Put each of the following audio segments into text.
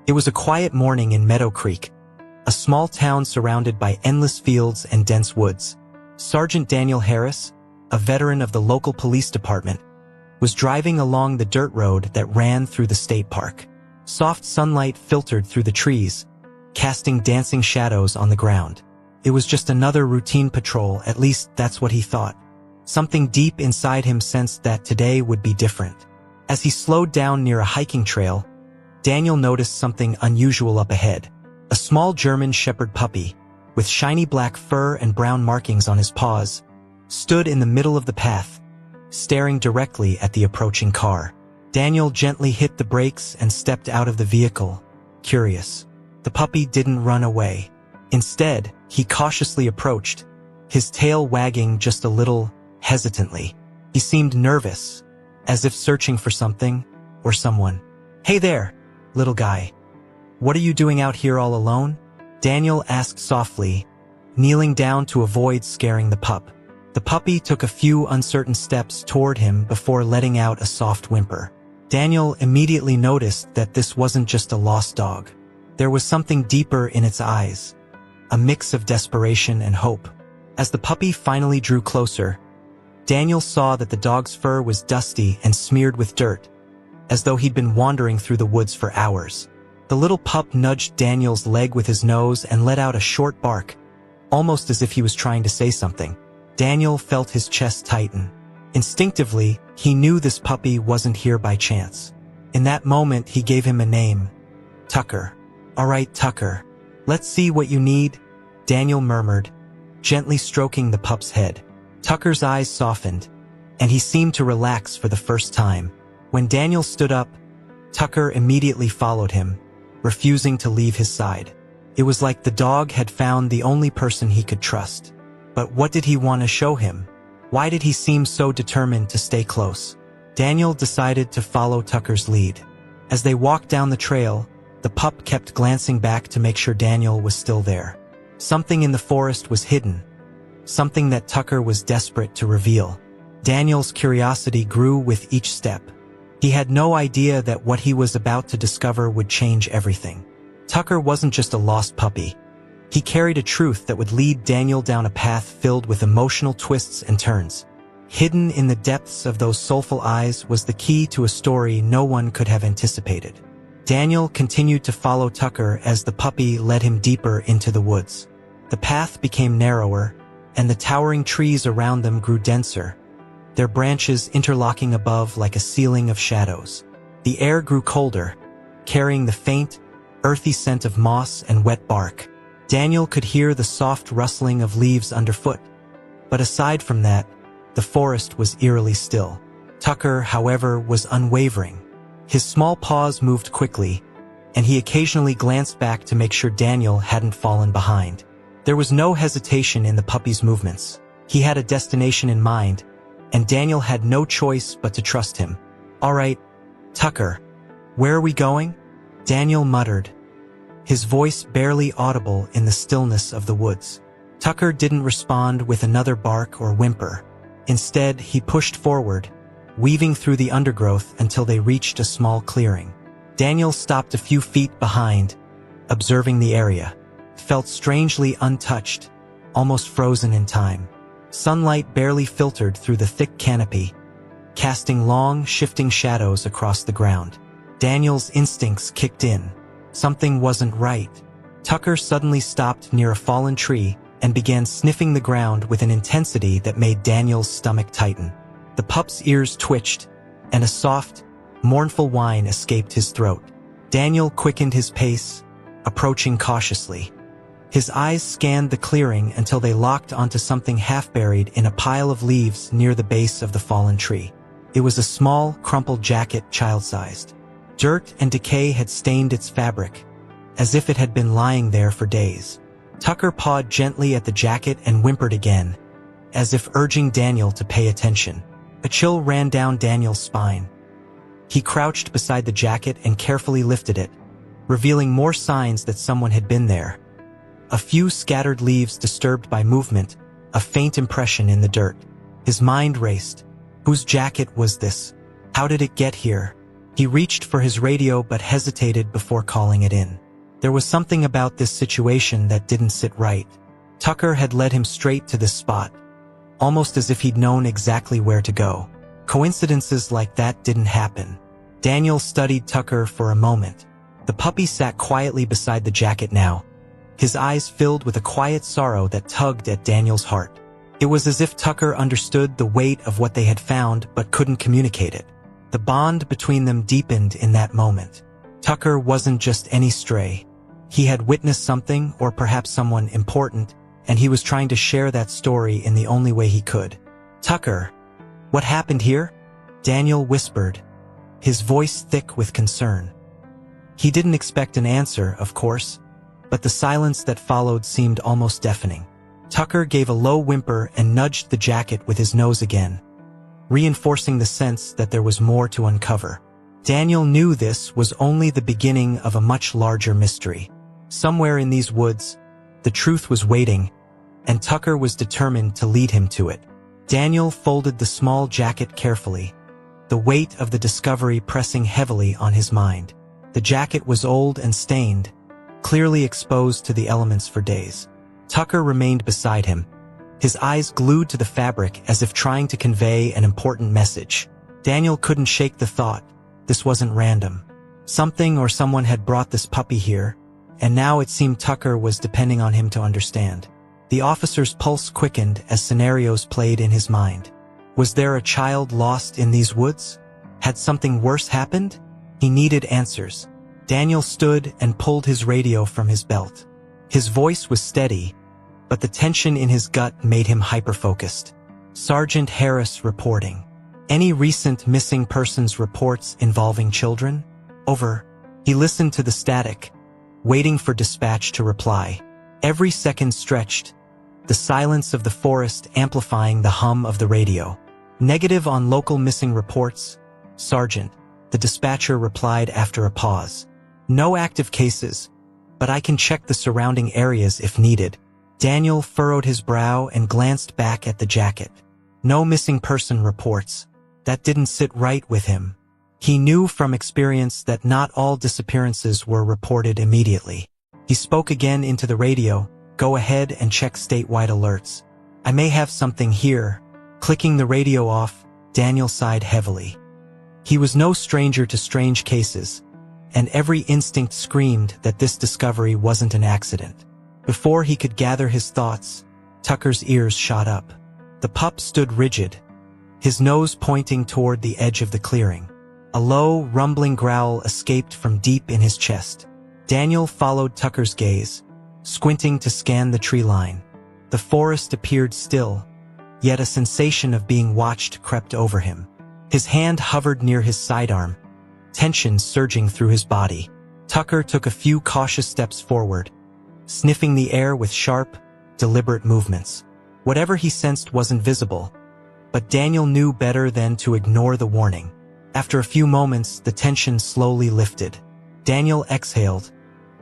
It was a quiet morning in Meadow Creek, a small town surrounded by endless fields and dense woods. Sergeant Daniel Harris, a veteran of the local police department, was driving along the dirt road that ran through the state park. Soft sunlight filtered through the trees, casting dancing shadows on the ground. It was just another routine patrol, at least that's what he thought. Something deep inside him sensed that today would be different. As he slowed down near a hiking trail, Daniel noticed something unusual up ahead. A small German shepherd puppy, with shiny black fur and brown markings on his paws, stood in the middle of the path, staring directly at the approaching car. Daniel gently hit the brakes and stepped out of the vehicle, curious. The puppy didn't run away. Instead, he cautiously approached, his tail wagging just a little hesitantly. He seemed nervous, as if searching for something or someone. "Hey there, little guy. What are you doing out here all alone?" Daniel asked softly, kneeling down to avoid scaring the pup. The puppy took a few uncertain steps toward him before letting out a soft whimper. Daniel immediately noticed that this wasn't just a lost dog. There was something deeper in its eyes, a mix of desperation and hope. As the puppy finally drew closer, Daniel saw that the dog's fur was dusty and smeared with dirt, as though he'd been wandering through the woods for hours. The little pup nudged Daniel's leg with his nose and let out a short bark, almost as if he was trying to say something. Daniel felt his chest tighten. Instinctively, he knew this puppy wasn't here by chance. In that moment, he gave him a name. Tucker. "All right, Tucker. Let's see what you need," Daniel murmured, gently stroking the pup's head. Tucker's eyes softened, and he seemed to relax for the first time. When Daniel stood up, Tucker immediately followed him, refusing to leave his side. It was like the dog had found the only person he could trust. But what did he want to show him? Why did he seem so determined to stay close? Daniel decided to follow Tucker's lead. As they walked down the trail, the pup kept glancing back to make sure Daniel was still there. Something in the forest was hidden, something that Tucker was desperate to reveal. Daniel's curiosity grew with each step. He had no idea that what he was about to discover would change everything. Tucker wasn't just a lost puppy. He carried a truth that would lead Daniel down a path filled with emotional twists and turns. Hidden in the depths of those soulful eyes was the key to a story no one could have anticipated. Daniel continued to follow Tucker as the puppy led him deeper into the woods. The path became narrower, and the towering trees around them grew denser, their branches interlocking above like a ceiling of shadows. The air grew colder, carrying the faint, earthy scent of moss and wet bark. Daniel could hear the soft rustling of leaves underfoot, but aside from that, the forest was eerily still. Tucker, however, was unwavering. His small paws moved quickly, and he occasionally glanced back to make sure Daniel hadn't fallen behind. There was no hesitation in the puppy's movements. He had a destination in mind, and Daniel had no choice but to trust him. "All right, Tucker, where are we going?" Daniel muttered, his voice barely audible in the stillness of the woods. Tucker didn't respond with another bark or whimper. Instead, he pushed forward, weaving through the undergrowth until they reached a small clearing. Daniel stopped a few feet behind, observing the area. Felt strangely untouched, almost frozen in time. Sunlight barely filtered through the thick canopy, casting long, shifting shadows across the ground. Daniel's instincts kicked in. Something wasn't right. Tucker suddenly stopped near a fallen tree and began sniffing the ground with an intensity that made Daniel's stomach tighten. The pup's ears twitched, and a soft, mournful whine escaped his throat. Daniel quickened his pace, approaching cautiously. His eyes scanned the clearing until they locked onto something half-buried in a pile of leaves near the base of the fallen tree. It was a small, crumpled jacket, child-sized. Dirt and decay had stained its fabric, as if it had been lying there for days. Tucker pawed gently at the jacket and whimpered again, as if urging Daniel to pay attention. A chill ran down Daniel's spine. He crouched beside the jacket and carefully lifted it, revealing more signs that someone had been there. A few scattered leaves disturbed by movement, a faint impression in the dirt. His mind raced. Whose jacket was this? How did it get here? He reached for his radio but hesitated before calling it in. There was something about this situation that didn't sit right. Tucker had led him straight to this spot, almost as if he'd known exactly where to go. Coincidences like that didn't happen. Daniel studied Tucker for a moment. The puppy sat quietly beside the jacket now, his eyes filled with a quiet sorrow that tugged at Daniel's heart. It was as if Tucker understood the weight of what they had found but couldn't communicate it. The bond between them deepened in that moment. Tucker wasn't just any stray. He had witnessed something, or perhaps someone important, and he was trying to share that story in the only way he could. "Tucker, what happened here?" Daniel whispered, his voice thick with concern. He didn't expect an answer, of course, but the silence that followed seemed almost deafening. Tucker gave a low whimper and nudged the jacket with his nose again, reinforcing the sense that there was more to uncover. Daniel knew this was only the beginning of a much larger mystery. Somewhere in these woods, the truth was waiting, and Tucker was determined to lead him to it. Daniel folded the small jacket carefully, the weight of the discovery pressing heavily on his mind. The jacket was old and stained, clearly exposed to the elements for days. Tucker remained beside him, his eyes glued to the fabric as if trying to convey an important message. Daniel couldn't shake the thought, this wasn't random. Something or someone had brought this puppy here, and now it seemed Tucker was depending on him to understand. The officer's pulse quickened as scenarios played in his mind. Was there a child lost in these woods? Had something worse happened? He needed answers. Daniel stood and pulled his radio from his belt. His voice was steady, but the tension in his gut made him hyper-focused. "Sergeant Harris reporting. Any recent missing persons reports involving children? Over." He listened to the static, waiting for dispatch to reply. Every second stretched, the silence of the forest amplifying the hum of the radio. "Negative on local missing reports, Sergeant," the dispatcher replied after a pause. "No active cases, but I can check the surrounding areas if needed." Daniel furrowed his brow and glanced back at the jacket. No missing person reports. That didn't sit right with him. He knew from experience that not all disappearances were reported immediately. He spoke again into the radio, "Go ahead and check statewide alerts. I may have something here." Clicking the radio off, Daniel sighed heavily. He was no stranger to strange cases, and every instinct screamed that this discovery wasn't an accident. Before he could gather his thoughts, Tucker's ears shot up. The pup stood rigid, his nose pointing toward the edge of the clearing. A low, rumbling growl escaped from deep in his chest. Daniel followed Tucker's gaze, squinting to scan the tree line. The forest appeared still, yet a sensation of being watched crept over him. His hand hovered near his sidearm, tension surging through his body. Tucker took a few cautious steps forward, sniffing the air with sharp, deliberate movements. Whatever he sensed wasn't visible, but Daniel knew better than to ignore the warning. After a few moments, the tension slowly lifted. Daniel exhaled,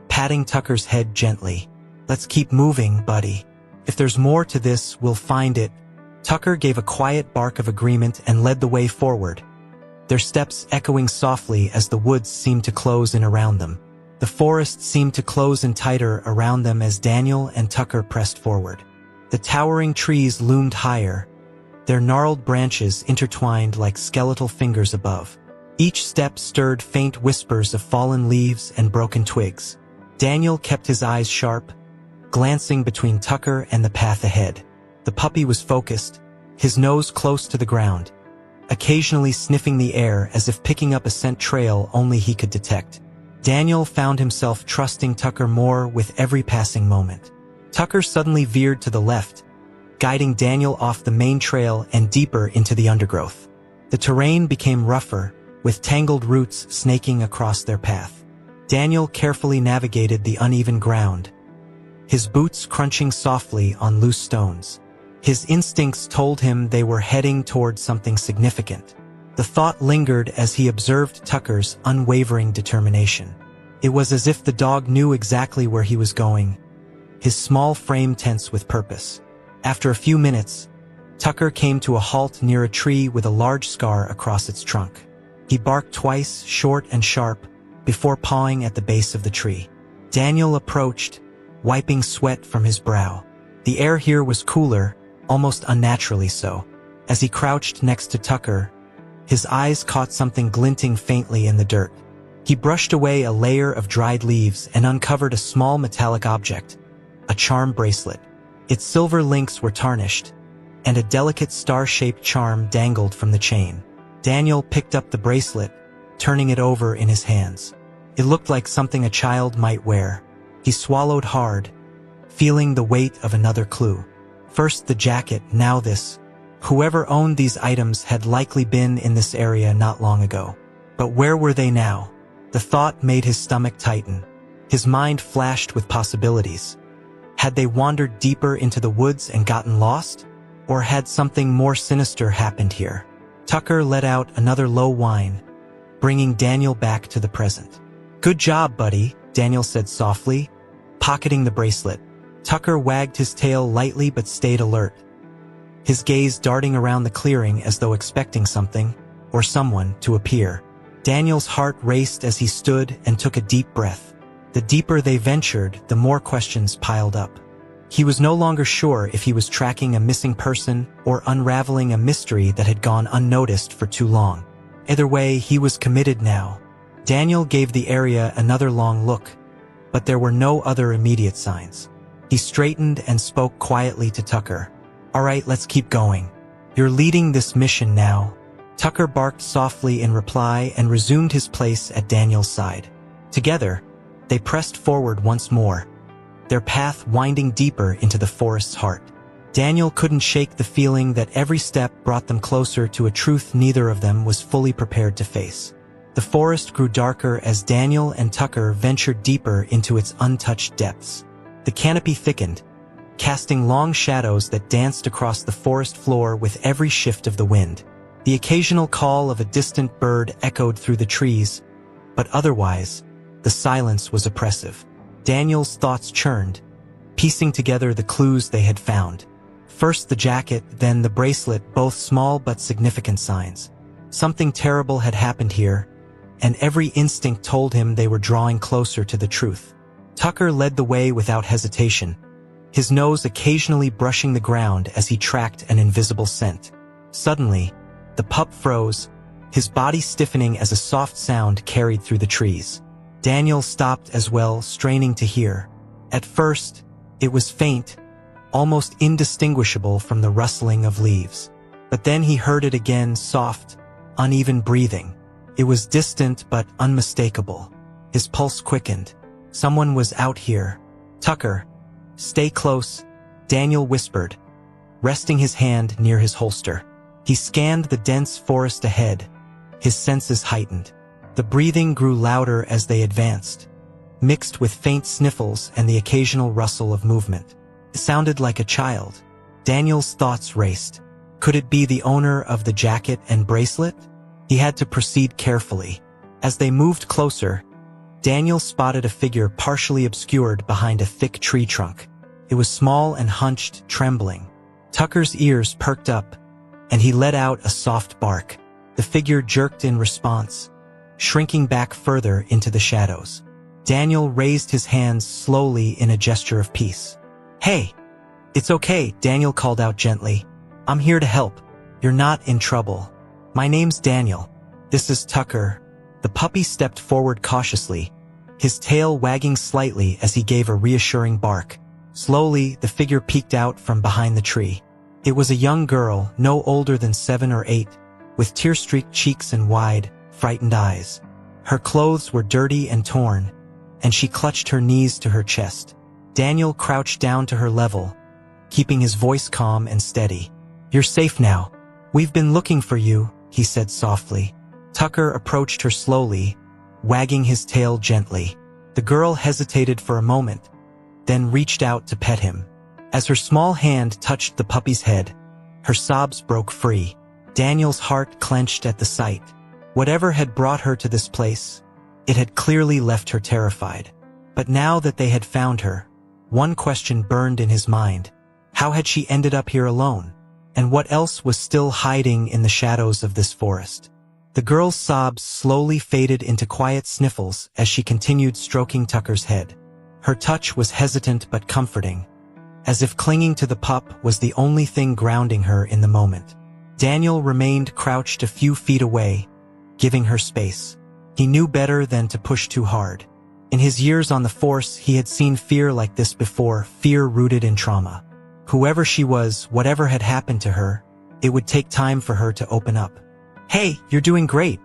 patting Tucker's head gently. "Let's keep moving, buddy. If there's more to this, we'll find it." Tucker gave a quiet bark of agreement and led the way forward, their steps echoing softly as the woods seemed to close in around them. The forest seemed to close in tighter around them as Daniel and Tucker pressed forward. The towering trees loomed higher, their gnarled branches intertwined like skeletal fingers above. Each step stirred faint whispers of fallen leaves and broken twigs. Daniel kept his eyes sharp, glancing between Tucker and the path ahead. The puppy was focused, his nose close to the ground, occasionally sniffing the air as if picking up a scent trail only he could detect. Daniel found himself trusting Tucker more with every passing moment. Tucker suddenly veered to the left, guiding Daniel off the main trail and deeper into the undergrowth. The terrain became rougher, with tangled roots snaking across their path. Daniel carefully navigated the uneven ground, his boots crunching softly on loose stones. His instincts told him they were heading toward something significant. The thought lingered as he observed Tucker's unwavering determination. It was as if the dog knew exactly where he was going, his small frame tense with purpose. After a few minutes, Tucker came to a halt near a tree with a large scar across its trunk. He barked twice, short and sharp, before pawing at the base of the tree. Daniel approached, wiping sweat from his brow. The air here was cooler, almost unnaturally so. As he crouched next to Tucker, his eyes caught something glinting faintly in the dirt. He brushed away a layer of dried leaves and uncovered a small metallic object, a charm bracelet. Its silver links were tarnished, and a delicate star-shaped charm dangled from the chain. Daniel picked up the bracelet, turning it over in his hands. It looked like something a child might wear. He swallowed hard, feeling the weight of another clue. First the jacket, now this. Whoever owned these items had likely been in this area not long ago. But where were they now? The thought made his stomach tighten. His mind flashed with possibilities. Had they wandered deeper into the woods and gotten lost? Or had something more sinister happened here? Tucker let out another low whine, bringing Daniel back to the present. "Good job, buddy," Daniel said softly, pocketing the bracelet. Tucker wagged his tail lightly but stayed alert, his gaze darting around the clearing as though expecting something, or someone, to appear. Daniel's heart raced as he stood and took a deep breath. The deeper they ventured, the more questions piled up. He was no longer sure if he was tracking a missing person or unraveling a mystery that had gone unnoticed for too long. Either way, he was committed now. Daniel gave the area another long look, but there were no other immediate signs. He straightened and spoke quietly to Tucker. "All right, let's keep going. You're leading this mission now." Tucker barked softly in reply and resumed his place at Daniel's side. Together, they pressed forward once more, their path winding deeper into the forest's heart. Daniel couldn't shake the feeling that every step brought them closer to a truth neither of them was fully prepared to face. The forest grew darker as Daniel and Tucker ventured deeper into its untouched depths. The canopy thickened, casting long shadows that danced across the forest floor with every shift of the wind. The occasional call of a distant bird echoed through the trees, but otherwise, the silence was oppressive. Daniel's thoughts churned, piecing together the clues they had found. First the jacket, then the bracelet, both small but significant signs. Something terrible had happened here, and every instinct told him they were drawing closer to the truth. Tucker led the way without hesitation, his nose occasionally brushing the ground as he tracked an invisible scent. Suddenly, the pup froze, his body stiffening as a soft sound carried through the trees. Daniel stopped as well, straining to hear. At first, it was faint, almost indistinguishable from the rustling of leaves. But then he heard it again, soft, uneven breathing. It was distant but unmistakable. His pulse quickened. Someone was out here. "Tucker, stay close," Daniel whispered, resting his hand near his holster. He scanned the dense forest ahead, his senses heightened. The breathing grew louder as they advanced, mixed with faint sniffles and the occasional rustle of movement. It sounded like a child. Daniel's thoughts raced. Could it be the owner of the jacket and bracelet? He had to proceed carefully. As they moved closer, Daniel spotted a figure partially obscured behind a thick tree trunk. It was small and hunched, trembling. Tucker's ears perked up, and he let out a soft bark. The figure jerked in response, shrinking back further into the shadows. Daniel raised his hands slowly in a gesture of peace. "Hey, it's okay," Daniel called out gently. "I'm here to help. You're not in trouble. My name's Daniel. This is Tucker." The puppy stepped forward cautiously, his tail wagging slightly as he gave a reassuring bark. Slowly, the figure peeked out from behind the tree. It was a young girl, no older than 7 or 8, with tear-streaked cheeks and wide, frightened eyes. Her clothes were dirty and torn, and she clutched her knees to her chest. Daniel crouched down to her level, keeping his voice calm and steady. "You're safe now. We've been looking for you," he said softly. Tucker approached her slowly, wagging his tail gently. The girl hesitated for a moment, then reached out to pet him. As her small hand touched the puppy's head, her sobs broke free. Daniel's heart clenched at the sight. Whatever had brought her to this place, it had clearly left her terrified. But now that they had found her, one question burned in his mind. How had she ended up here alone? And what else was still hiding in the shadows of this forest? The girl's sobs slowly faded into quiet sniffles as she continued stroking Tucker's head. Her touch was hesitant but comforting, as if clinging to the pup was the only thing grounding her in the moment. Daniel remained crouched a few feet away, giving her space. He knew better than to push too hard. In his years on the force, he had seen fear like this before, fear rooted in trauma. Whoever she was, whatever had happened to her, it would take time for her to open up. "Hey, you're doing great,"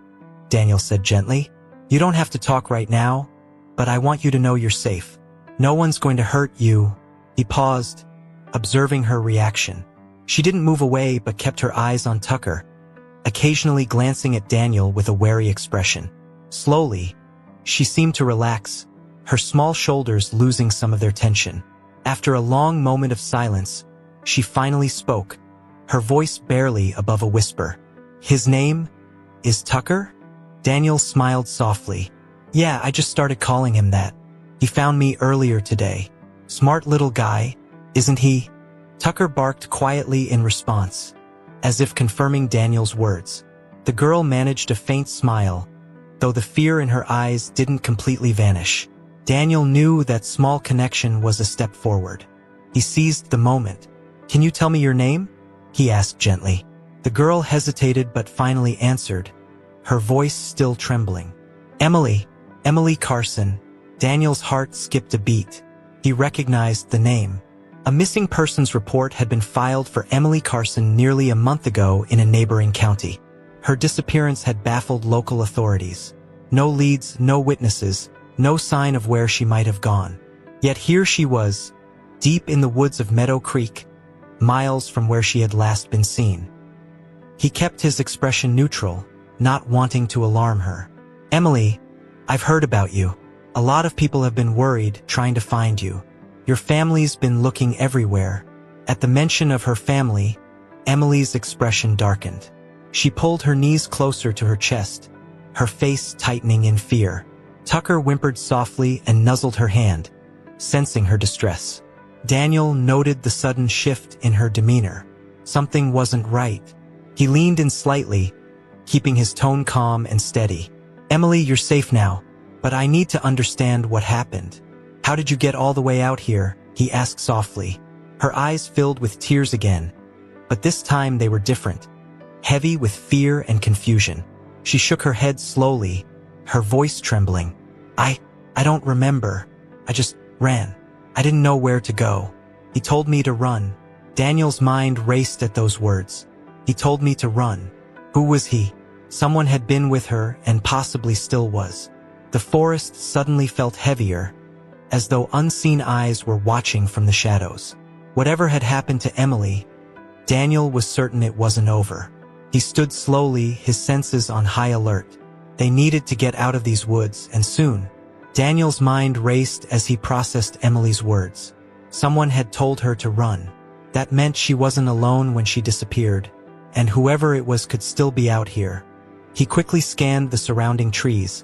Daniel said gently. "You don't have to talk right now, but I want you to know you're safe. No one's going to hurt you." He paused, observing her reaction. She didn't move away but kept her eyes on Tucker, occasionally glancing at Daniel with a wary expression. Slowly, she seemed to relax, her small shoulders losing some of their tension. After a long moment of silence, she finally spoke, her voice barely above a whisper. "His name is Tucker?" Daniel smiled softly. "Yeah, I just started calling him that. He found me earlier today. Smart little guy, isn't he?" Tucker barked quietly in response, as if confirming Daniel's words. The girl managed a faint smile, though the fear in her eyes didn't completely vanish. Daniel knew that small connection was a step forward. He seized the moment. "Can you tell me your name?" he asked gently. The girl hesitated but finally answered, her voice still trembling. Emily Carson." Daniel's heart skipped a beat. He recognized the name. A missing persons report had been filed for Emily Carson nearly a month ago in a neighboring county. Her disappearance had baffled local authorities. No leads, no witnesses, no sign of where she might have gone. Yet here she was, deep in the woods of Meadow Creek, miles from where she had last been seen. He kept his expression neutral, not wanting to alarm her. "Emily, I've heard about you. A lot of people have been worried, trying to find you. Your family's been looking everywhere." At the mention of her family, Emily's expression darkened. She pulled her knees closer to her chest, her face tightening in fear. Tucker whimpered softly and nuzzled her hand, sensing her distress. Daniel noted the sudden shift in her demeanor. Something wasn't right. He leaned in slightly, keeping his tone calm and steady. "Emily, you're safe now, but I need to understand what happened. How did you get all the way out here?" he asked softly. Her eyes filled with tears again, but this time they were different, heavy with fear and confusion. She shook her head slowly, her voice trembling. I don't remember. I just ran. I didn't know where to go. He told me to run." Daniel's mind raced at those words. He told me to run. Who was he? Someone had been with her and possibly still was. The forest suddenly felt heavier, as though unseen eyes were watching from the shadows. Whatever had happened to Emily, Daniel was certain it wasn't over. He stood slowly, his senses on high alert. They needed to get out of these woods, and soon. Daniel's mind raced as he processed Emily's words. Someone had told her to run. That meant she wasn't alone when she disappeared, and whoever it was could still be out here. He quickly scanned the surrounding trees,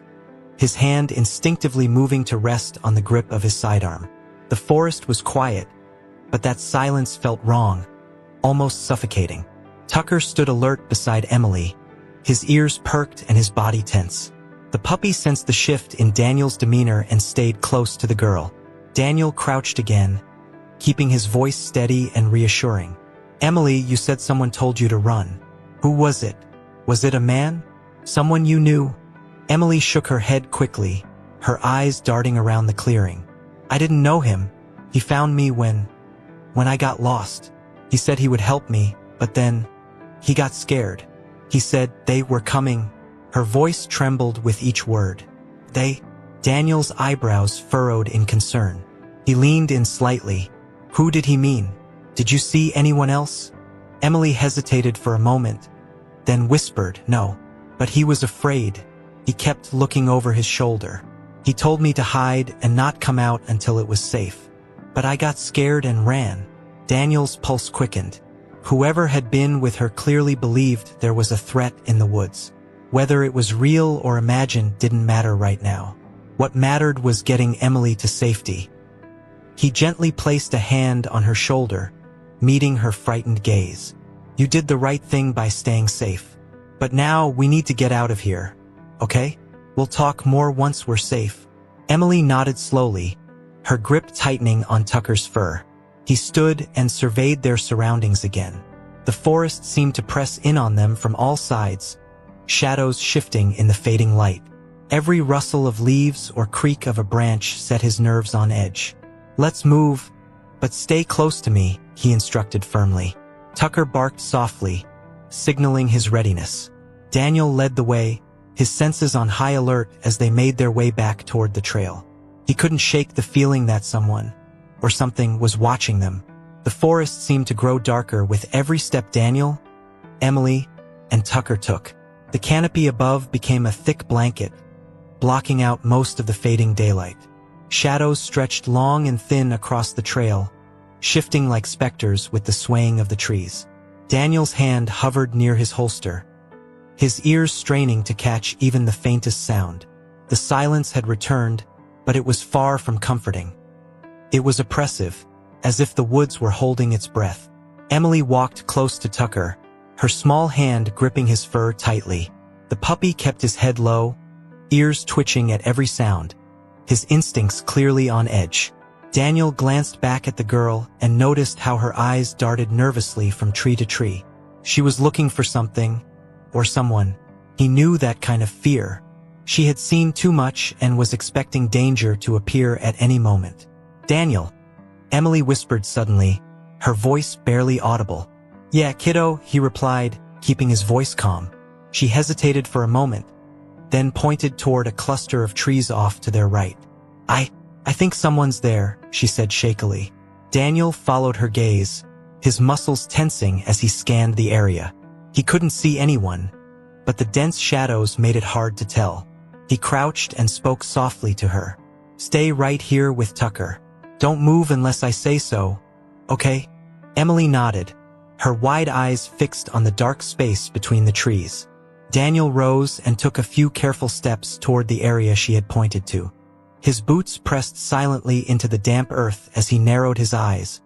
his hand instinctively moving to rest on the grip of his sidearm. The forest was quiet, but that silence felt wrong, almost suffocating. Tucker stood alert beside Emily, his ears perked and his body tense. The puppy sensed the shift in Daniel's demeanor and stayed close to the girl. Daniel crouched again, keeping his voice steady and reassuring. "Emily, you said someone told you to run. Who was it? Was it a man? Someone you knew?" Emily shook her head quickly, her eyes darting around the clearing. "I didn't know him. He found me when I got lost. He said he would help me, but then he got scared. He said they were coming." Her voice trembled with each word. "They?" Daniel's eyebrows furrowed in concern. He leaned in slightly. "Who did he mean? Did you see anyone else?" Emily hesitated for a moment, then whispered, "No." But he was afraid. He kept looking over his shoulder. "He told me to hide and not come out until it was safe. But I got scared and ran." Daniel's pulse quickened. Whoever had been with her clearly believed there was a threat in the woods. Whether it was real or imagined didn't matter right now. What mattered was getting Emily to safety. He gently placed a hand on her shoulder, meeting her frightened gaze. "You did the right thing by staying safe. But now we need to get out of here, okay? We'll talk more once we're safe. Emily nodded slowly, her grip tightening on Tucker's fur. He stood and surveyed their surroundings again. The forest seemed to press in on them from all sides, shadows shifting in the fading light. Every rustle of leaves or creak of a branch set his nerves on edge. "Let's move, but stay close to me," he instructed firmly. Tucker barked softly, signaling his readiness. Daniel led the way, his senses on high alert as they made their way back toward the trail. He couldn't shake the feeling that someone, or something, was watching them. The forest seemed to grow darker with every step Daniel, Emily, and Tucker took. The canopy above became a thick blanket, blocking out most of the fading daylight. Shadows stretched long and thin across the trail, shifting like specters with the swaying of the trees. Daniel's hand hovered near his holster, his ears straining to catch even the faintest sound. The silence had returned, but it was far from comforting. It was oppressive, as if the woods were holding its breath. Emily walked close to Tucker, her small hand gripping his fur tightly. The puppy kept his head low, ears twitching at every sound, his instincts clearly on edge. Daniel glanced back at the girl and noticed how her eyes darted nervously from tree to tree. She was looking for something, or someone. He knew that kind of fear. She had seen too much and was expecting danger to appear at any moment. "Daniel," Emily whispered suddenly, her voice barely audible. "Yeah, kiddo," he replied, keeping his voice calm. She hesitated for a moment, then pointed toward a cluster of trees off to their right. I think someone's there," she said shakily. Daniel followed her gaze, his muscles tensing as he scanned the area. He couldn't see anyone, but the dense shadows made it hard to tell. He crouched and spoke softly to her. "Stay right here with Tucker. Don't move unless I say so, okay?" Emily nodded, her wide eyes fixed on the dark space between the trees. Daniel rose and took a few careful steps toward the area she had pointed to. His boots pressed silently into the damp earth as he narrowed his eyes,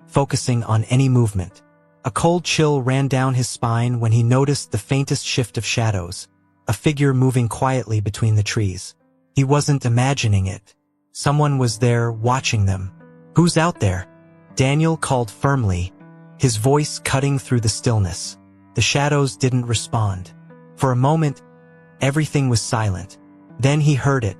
focusing on any movement. A cold chill ran down his spine when he noticed the faintest shift of shadows, a figure moving quietly between the trees. He wasn't imagining it. Someone was there watching them. "Who's out there?" Daniel called firmly, his voice cutting through the stillness. The shadows didn't respond. For a moment, everything was silent. Then he heard it,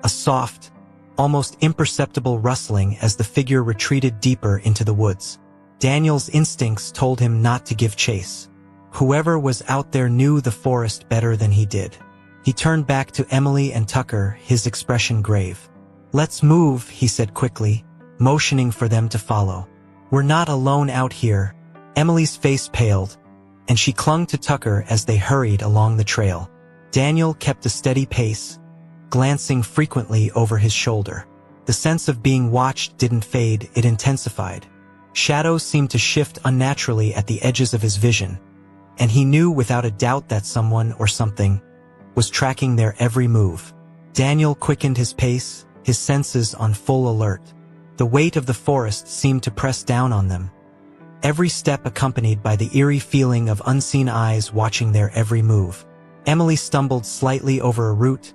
a soft, almost imperceptible rustling as the figure retreated deeper into the woods. Daniel's instincts told him not to give chase. Whoever was out there knew the forest better than he did. He turned back to Emily and Tucker, his expression grave. "Let's move," he said quickly, motioning for them to follow. "We're not alone out here." Emily's face paled, and she clung to Tucker as they hurried along the trail. Daniel kept a steady pace, glancing frequently over his shoulder. The sense of being watched didn't fade, it intensified. Shadows seemed to shift unnaturally at the edges of his vision, and he knew without a doubt that someone or something was tracking their every move. Daniel quickened his pace, his senses on full alert. The weight of the forest seemed to press down on them, every step accompanied by the eerie feeling of unseen eyes watching their every move. Emily stumbled slightly over a root,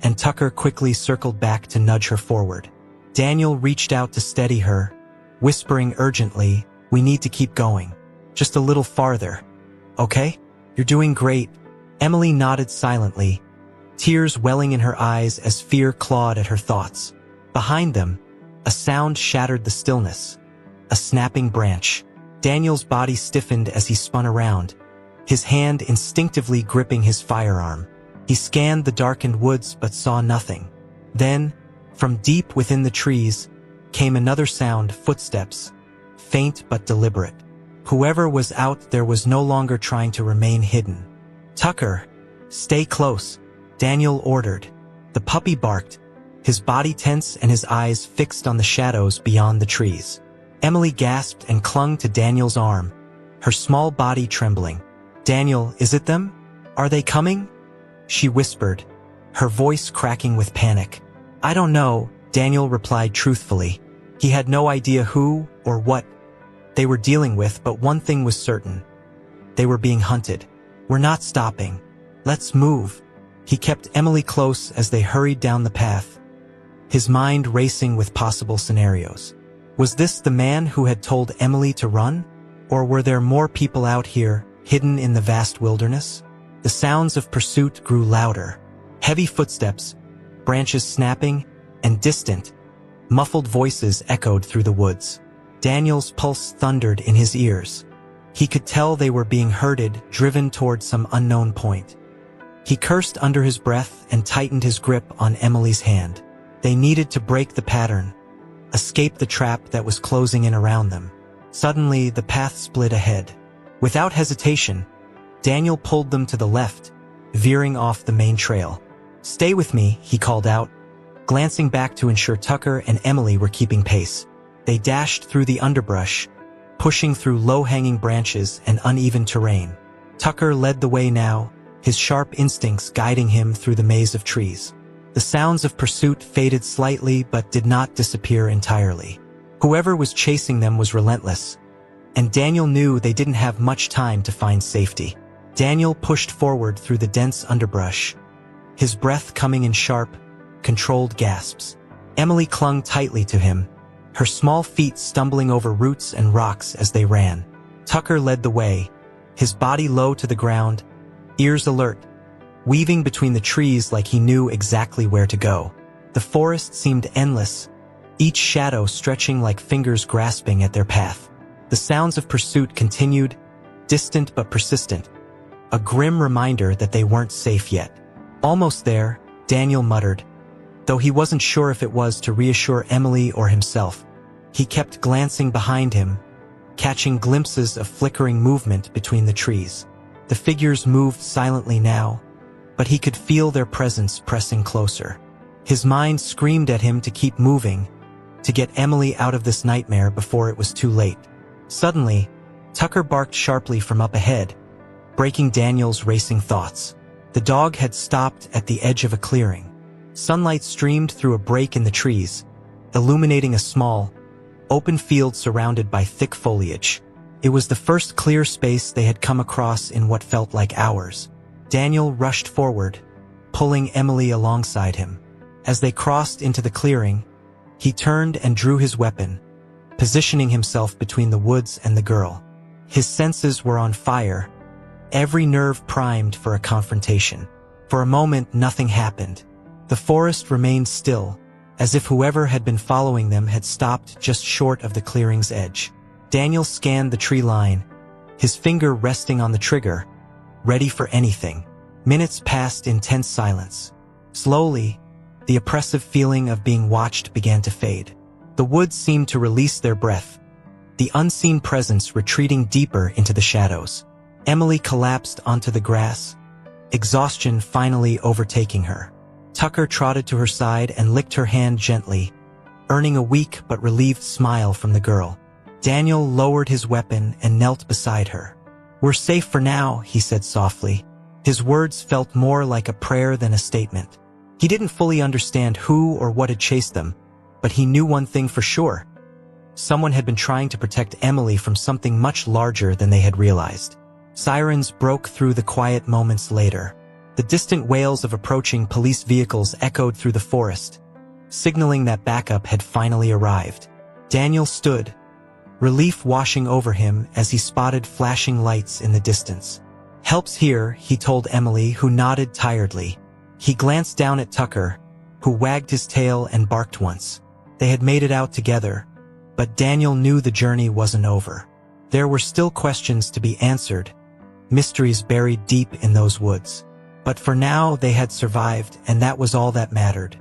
and Tucker quickly circled back to nudge her forward. Daniel reached out to steady her, whispering urgently, "We need to keep going. Just a little farther. Okay? You're doing great." Emily nodded silently, tears welling in her eyes as fear clawed at her thoughts. Behind them, a sound shattered the stillness, a snapping branch. Daniel's body stiffened as he spun around, his hand instinctively gripping his firearm. He scanned the darkened woods but saw nothing. Then, from deep within the trees, came another sound, footsteps, faint but deliberate. Whoever was out there was no longer trying to remain hidden. "Tucker, stay close," Daniel ordered. The puppy barked, his body tense and his eyes fixed on the shadows beyond the trees. Emily gasped and clung to Daniel's arm, her small body trembling. "Daniel, is it them? Are they coming?" she whispered, her voice cracking with panic. "I don't know," Daniel replied truthfully. He had no idea who or what they were dealing with, but one thing was certain. They were being hunted. "We're not stopping. Let's move." He kept Emily close as they hurried down the path, his mind racing with possible scenarios. Was this the man who had told Emily to run? Or were there more people out here, hidden in the vast wilderness? The sounds of pursuit grew louder. Heavy footsteps, branches snapping, and distant, muffled voices echoed through the woods. Daniel's pulse thundered in his ears. He could tell they were being herded, driven toward some unknown point. He cursed under his breath and tightened his grip on Emily's hand. They needed to break the pattern, escape the trap that was closing in around them. Suddenly, the path split ahead. Without hesitation, Daniel pulled them to the left, veering off the main trail. "Stay with me," he called out, glancing back to ensure Tucker and Emily were keeping pace. They dashed through the underbrush, pushing through low-hanging branches and uneven terrain. Tucker led the way now, his sharp instincts guiding him through the maze of trees. The sounds of pursuit faded slightly but did not disappear entirely. Whoever was chasing them was relentless, and Daniel knew they didn't have much time to find safety. Daniel pushed forward through the dense underbrush, his breath coming in sharp, controlled gasps. Emily clung tightly to him, her small feet stumbling over roots and rocks as they ran. Tucker led the way, his body low to the ground, ears alert, weaving between the trees like he knew exactly where to go. The forest seemed endless, each shadow stretching like fingers grasping at their path. The sounds of pursuit continued, distant but persistent, a grim reminder that they weren't safe yet. "Almost there," Daniel muttered, though he wasn't sure if it was to reassure Emily or himself. He kept glancing behind him, catching glimpses of flickering movement between the trees. The figures moved silently now, but he could feel their presence pressing closer. His mind screamed at him to keep moving, to get Emily out of this nightmare before it was too late. Suddenly, Tucker barked sharply from up ahead, breaking Daniel's racing thoughts. The dog had stopped at the edge of a clearing. Sunlight streamed through a break in the trees, illuminating a small, open field surrounded by thick foliage. It was the first clear space they had come across in what felt like hours. Daniel rushed forward, pulling Emily alongside him. As they crossed into the clearing, he turned and drew his weapon, positioning himself between the woods and the girl. His senses were on fire, every nerve primed for a confrontation. For a moment, nothing happened. The forest remained still, as if whoever had been following them had stopped just short of the clearing's edge. Daniel scanned the tree line, his finger resting on the trigger, ready for anything. Minutes passed in tense silence. Slowly, the oppressive feeling of being watched began to fade. The woods seemed to release their breath, the unseen presence retreating deeper into the shadows. Emily collapsed onto the grass, exhaustion finally overtaking her. Tucker trotted to her side and licked her hand gently, earning a weak but relieved smile from the girl. Daniel lowered his weapon and knelt beside her. "We're safe for now," he said softly. His words felt more like a prayer than a statement. He didn't fully understand who or what had chased them, but he knew one thing for sure. Someone had been trying to protect Emily from something much larger than they had realized. Sirens broke through the quiet moments later. The distant wails of approaching police vehicles echoed through the forest, signaling that backup had finally arrived. Daniel stood, relief washing over him as he spotted flashing lights in the distance. "Help's here," he told Emily, who nodded tiredly. He glanced down at Tucker, who wagged his tail and barked once. They had made it out together, but Daniel knew the journey wasn't over. There were still questions to be answered, mysteries buried deep in those woods. But for now, they had survived, and that was all that mattered.